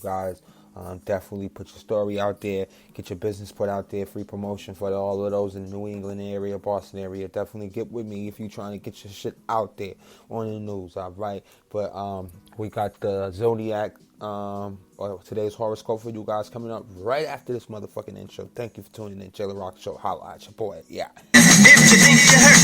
guys. Definitely put your story out there. Get your business put out there. Free promotion for all of those in the New England area, Boston area. Definitely get with me if you're trying to get your shit out there on the news, all right? But we got the Zodiac, or today's horoscope for you guys coming up right after this motherfucking intro. Thank you for tuning in. Jaylarock Show. Holla at your boy. Yeah. If you think you heard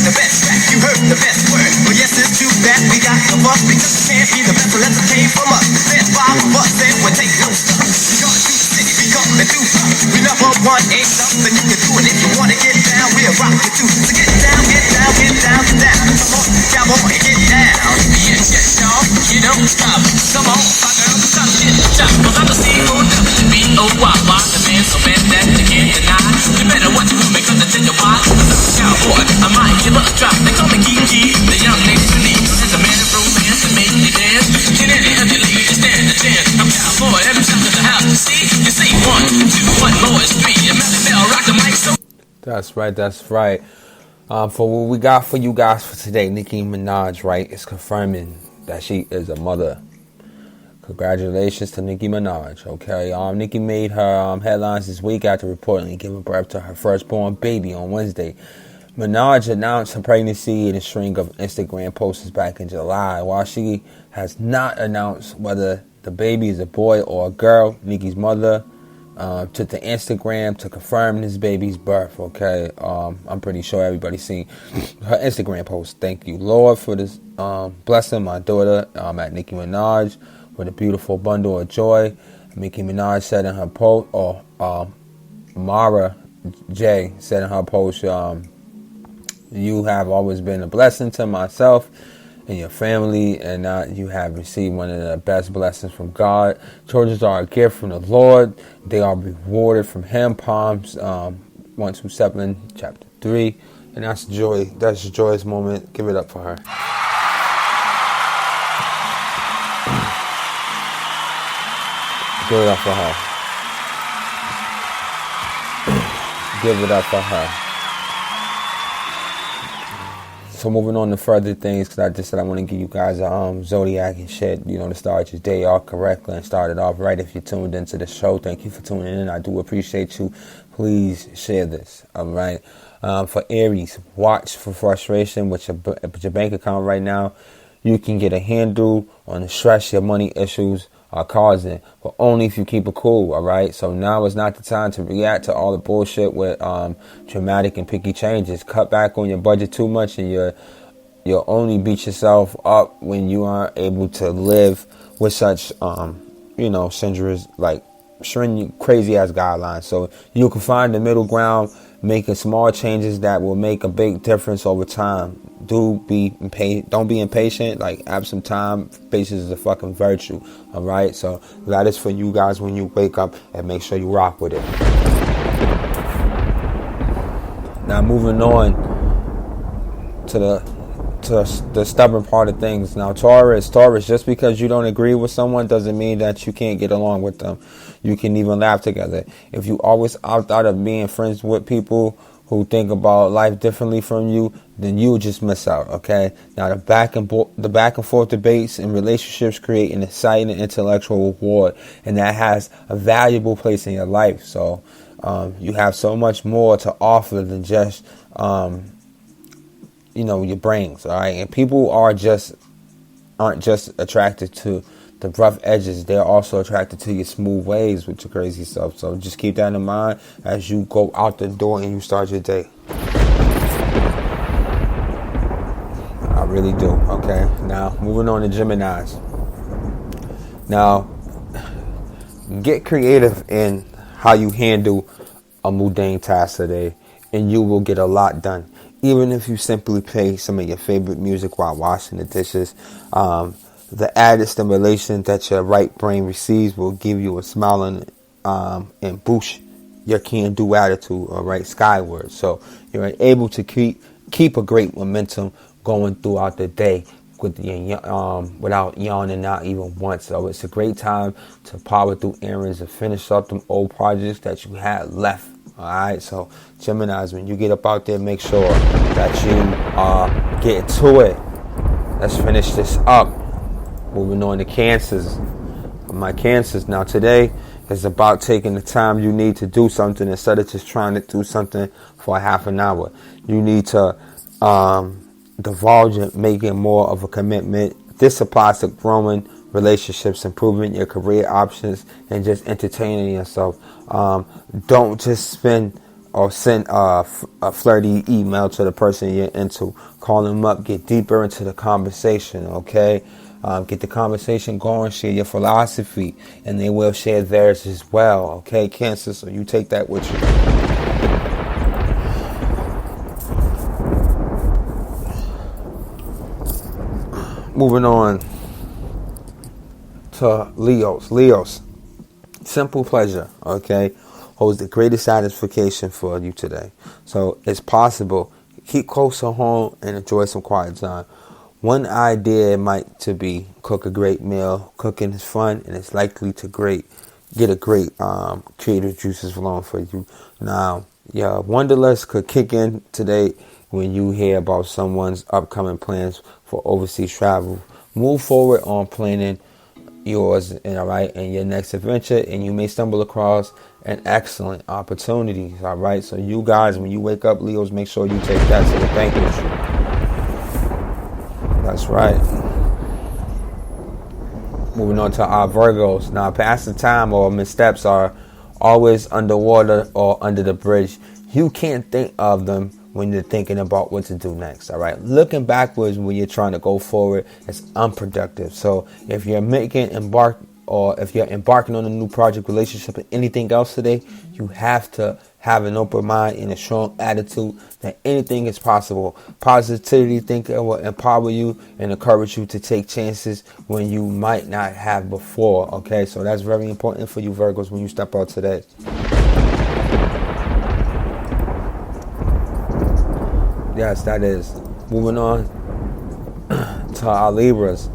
the best fact, you heard the best word. Well, yes, it's true that we got the bus because it can't be the best unless it came from us. There's 5 of us and we take no stuff. We gonna do the city, we coming through stuff. We number one, ain't something you can do, and if you wanna get down, we'll rock you too. So get down, get down, get down, get down. Come on, come on and get down. Yes, yes, y'all, you don't stop. Come on, my girl, stop, get shot. Cause I'm the C-O-W-B-O-Y. The man so bad that you can't deny. You better watch it, because I tell you why. Cowboy, I might give up a drop. They call me Kiki, the young lady to me. There's a man of romance to make me dance. Can any of you ladies stand a chance? I'm cowboy, every time to the house to see. You see 1, 2, 1 more is 3. And Melly Mel rock the mic so. That's right, that's right. For what we got for you guys for today, Nicki Minaj, right, is confirming that she is a mother. Congratulations to Nicki Minaj, okay? Nicki made her headlines this week after reportedly giving birth to her firstborn baby on Wednesday. Minaj announced her pregnancy in a string of Instagram posts back in July. While she has not announced whether the baby is a boy or a girl, Nicki's mother took to Instagram to confirm this baby's birth, okay? I'm pretty sure everybody's seen her Instagram post. Thank you, Lord, for this blessing my daughter at Nicki Minaj with a beautiful bundle of joy. Nicki Minaj said in her post, or Mara J said in her post, you have always been a blessing to myself and your family, and you have received one of the best blessings from God. Children are a gift from the Lord. They are rewarded from Him. Psalms 127, chapter 3. And that's joy. That's a joyous moment. Give it up for her. Give it up for her. Give it up for her. So moving on to further things, because I just said I want to give you guys a zodiac and shit, to start your day off correctly and start it off right. If you tuned into the show, thank you for tuning in. I do appreciate you. Please share this, all right? For Aries, watch for frustration with your bank account right now. You can get a handle on the stress your money issues are causing, but only if you keep it cool, all right? So now is not the time to react to all the bullshit with dramatic and picky changes. Cut back on your budget too much, and you'll only beat yourself up when you aren't able to live with such crazy ass guidelines. So you can find the middle ground, making small changes that will make a big difference over time. Don't be impatient. Have some time. Patience is a fucking virtue. All right. So that is for you guys when you wake up, and make sure you rock with it. Now moving on to the stubborn part of things. Now Taurus, just because you don't agree with someone doesn't mean that you can't get along with them. You can even laugh together. If you always opt out of being friends with people who think about life differently from you, then you just miss out, okay? Now, the back and forth debates and relationships create an exciting intellectual reward, and that has a valuable place in your life. So, you have so much more to offer than just, your brains, all right? And people aren't just attracted to the rough edges. They're also attracted to your smooth ways with your crazy stuff. So just keep that in mind as you go out the door and you start your day. I really do. Okay. Now moving on to Geminis. Now get creative in how you handle a mundane task today, and you will get a lot done. Even if you simply play some of your favorite music while washing the dishes, the added stimulation that your right brain receives will give you a smile and boost your can-do attitude, all right, skyward. So you're able to keep a great momentum going throughout the day without yawning out even once. So it's a great time to power through errands and finish up them old projects that you had left. All right, so Geminis, when you get up out there, make sure that you get to it. Let's finish this up. Moving on to Cancers. My Cancers. Now today is about taking the time you need to do something instead of just trying to do something for a half an hour. You need to divulge and making more of a commitment. This applies to growing relationships, improving your career options, and just entertaining yourself. Don't just spend or send a flirty email to the person you're into. Call them up, get deeper into the conversation, okay? Get the conversation going, share your philosophy, and they will share theirs as well, okay, Cancer? So you take that with you. Moving on to Leos. Leos, simple pleasure, okay, holds the greatest satisfaction for you today. So it's possible. Keep close to home and enjoy some quiet time. One idea might to be cook a great meal. Cooking is fun and it's likely to get a great creative juices flowing for you. Now, your wanderlust could kick in today when you hear about someone's upcoming plans for overseas travel. Move forward on planning yours and your next adventure, and you may stumble across an excellent opportunity. All right, so you guys, when you wake up, Leos, make sure you take that to the bank with you. That's right. Moving on to our Virgos. Now, passing time or missteps are always underwater or under the bridge. You can't think of them when you're thinking about what to do next. All right. Looking backwards when you're trying to go forward is unproductive. So if you're embarking on a new project, relationship, or anything else today, you have to have an open mind and a strong attitude that anything is possible. Positivity thinking will empower you and encourage you to take chances when you might not have before. Okay, so that's very important for you Virgos when you step out today. Yes, that is. Moving on to our Libras.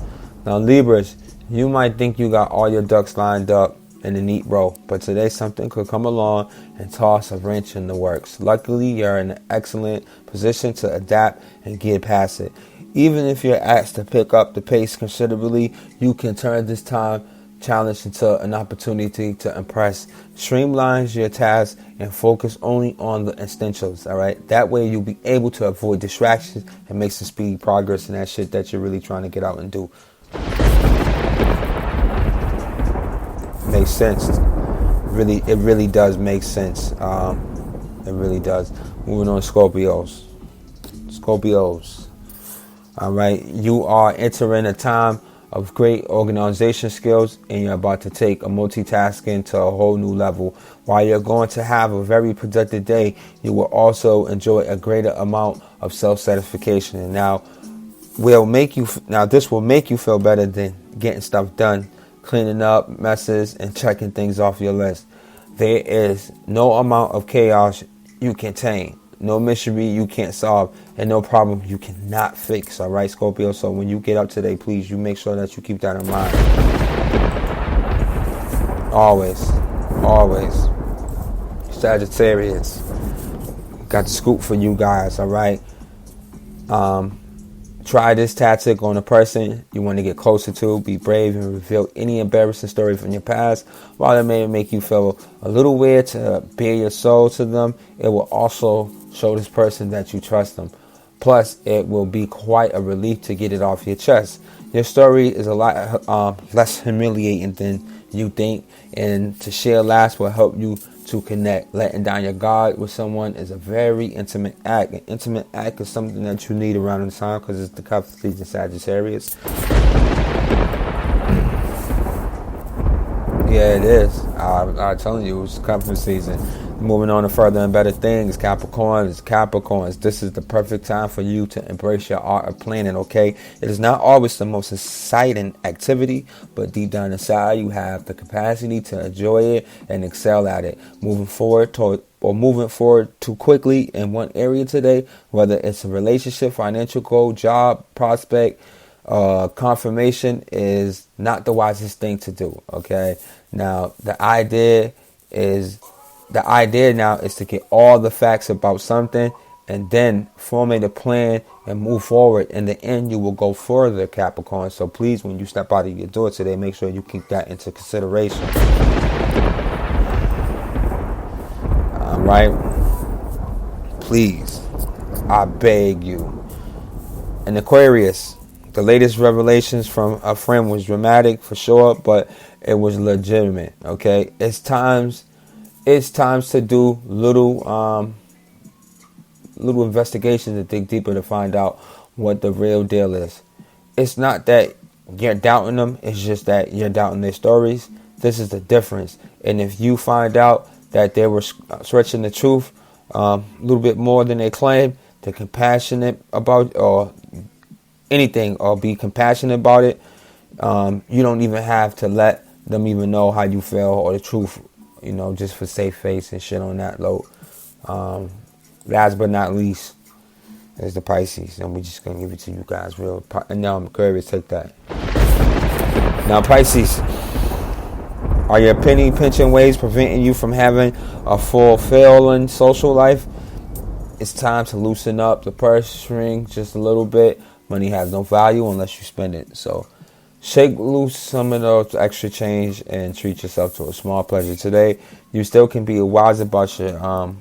Now Libras, you might think you got all your ducks lined up in a neat row, but today something could come along and toss a wrench in the works. Luckily, you're in an excellent position to adapt and get past it. Even if you're asked to pick up the pace considerably, you can turn this time challenge into an opportunity to impress. Streamlines your tasks and focus only on the essentials, all right? That way you'll be able to avoid distractions and make some speedy progress in that shit that you're really trying to get out and do. Makes sense. It really does make sense. It really does. Moving on, Scorpios. All right, you are entering a time of great organization skills, and you're about to take a multitasking to a whole new level. While you're going to have a very productive day, you will also enjoy a greater amount of self-satisfaction. And this will make you feel better than getting stuff done, cleaning up messes, and checking things off your list. There is no amount of chaos you can tame, no mystery you can't solve, and no problem you cannot fix. All right, Scorpio. So when you get up today, please, you make sure that you keep that in mind. Always. Sagittarius, got the scoop for you guys. All right. Try this tactic on a person you want to get closer to. Be brave and reveal any embarrassing story from your past. While it may make you feel a little weird to bare your soul to them, it will also show this person that you trust them. Plus, it will be quite a relief to get it off your chest. Your story is a lot less humiliating than you think, and to share laughs will help you to connect. Letting down your guard with someone is a very intimate act. An intimate act is something that you need around the time because it's the cup season, Sagittarius. Yeah, it is. I'm telling you, it's cuffing season. Moving on to further and better things, Capricorns. This is the perfect time for you to embrace your art of planning, okay? It is not always the most exciting activity, but deep down inside, you have the capacity to enjoy it and excel at it. Moving forward too quickly in one area today, whether it's a relationship, financial goal, job, prospect, confirmation, is not the wisest thing to do, okay? Now, the idea now is to get all the facts about something and then formulate a plan and move forward. In the end, you will go further, Capricorn. So please, when you step out of your door today, make sure you keep that into consideration. All right? Please, I beg you. And Aquarius, the latest revelations from a friend was dramatic for sure, but it was legitimate. Okay, it's times to do little investigations to dig deeper to find out what the real deal is. It's not that you're doubting them, it's just that you're doubting their stories. This is the difference. And if you find out that they were stretching the truth a little bit more than they claim, they're compassionate about or anything, or be compassionate about it, you don't even have to let them even know how you feel or the truth, just for safe face and shit on that load. Last but not least is the Pisces, and we're just gonna give it to you guys real. And now I'm Aquarius, take that. Now Pisces, are your penny pinching ways preventing you from having a fulfilling social life? It's time to loosen up the purse string just a little bit. Money has no value unless you spend it. So shake loose some of those extra change and treat yourself to a small pleasure today. You still can be wise about your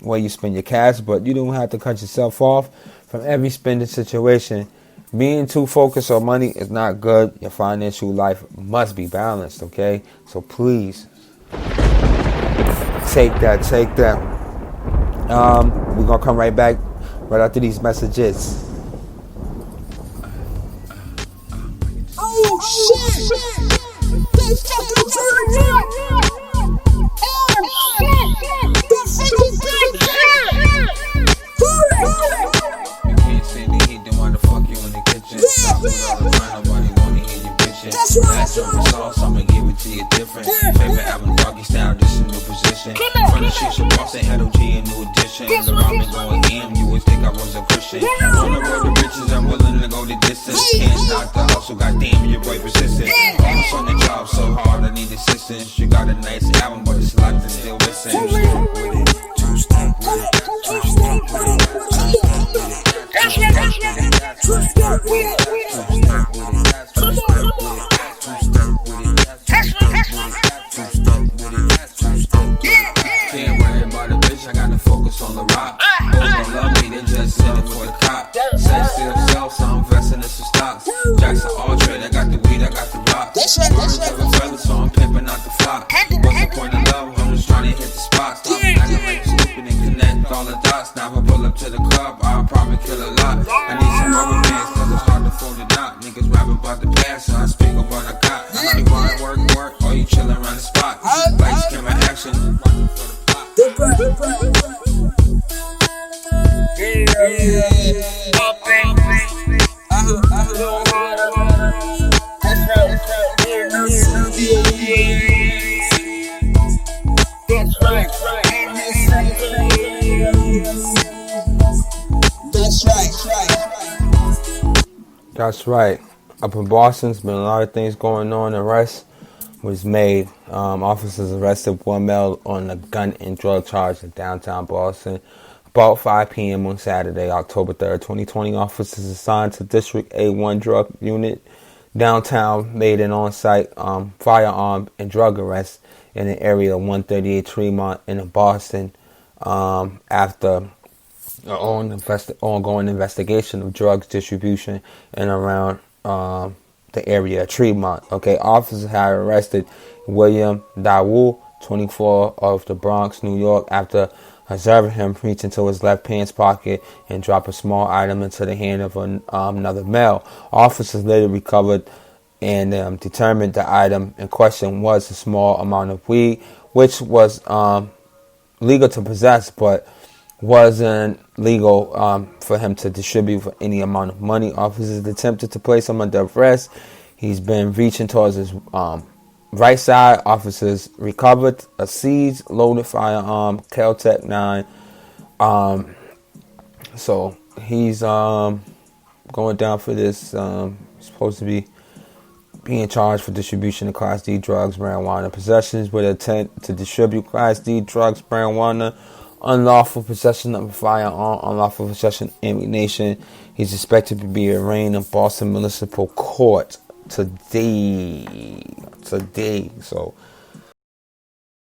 where you spend your cash, but you don't have to cut yourself off from every spending situation. Being too focused on money is not good. Your financial life must be balanced, okay? So please take that. We're gonna come right back right after these messages. Oh shit! They fucking Jaylarock! Oh shit! They fucking You can't say the heat, then why the fuck you in the kitchen? Stop with all the grind, nobody wanna hear you bitching. Last over sauce, I'ma give it to you different. Favorite album, doggy style, this a new position. From the shisha boss, ain't had OG, a new addition. The ramen going in, you would think I was a Christian. On the road to riches, I'm willing to go the distance. Can't stop the hustle, goddamn, your boy persistent. Almost on the job, so hard, I need assistance. You got a nice album, but it's locked and still listen. Two-step with it, two-step with it, two-step with it. Two-step with it, two-step with it, two-step with it, two-step with it, two-step with it, two-step with it. Can't worry about a bitch, I gotta focus on the rock. Those don't love me, they just send it for the cop. Set still self, so I'm investing in some stocks. Jackson all trade, I got the weed, I got the rock. Words of a feather, so I'm pimping out the flock. What's the point of love? I'm just trying to hit the spots. Stop acting like stupid and connect all the dots. Now if I pull up to the club, I'll probably kill a lot. I need some rubber bands, cause I'm starting to fold it out. Niggas rapping about the past, so I speak of what I got. You wanna work, or you chillin' around the spot. Lights, camera, action. That's right. Up in Boston's been a lot of things going on. Arrest was made. Officers arrested one male on a gun and drug charge in downtown Boston. About 5 p.m. on Saturday, October 3rd, 2020, officers assigned to District A1 Drug Unit downtown made an on-site firearm and drug arrest in the area of 138 Tremont in Boston after an ongoing investigation of drugs distribution in around the area of Tremont. Okay, officers had arrested William Dawood, 24, of the Bronx, New York, after observing him reach into his left pants pocket and drop a small item into the hand of another male. Officers later recovered and determined the item in question was a small amount of weed, which was legal to possess, but wasn't legal for him to distribute for any amount of money. Officers attempted to place him under arrest. He's been reaching towards his right side. Officers recovered a seized loaded firearm, Kel-Tec 9. So he's going down for this. Supposed to be being charged for distribution of Class D drugs, marijuana, possessions with intent to distribute Class D drugs, marijuana, unlawful possession of a firearm, unlawful possession, ammunition. He's expected to be arraigned in Boston Municipal Court today. So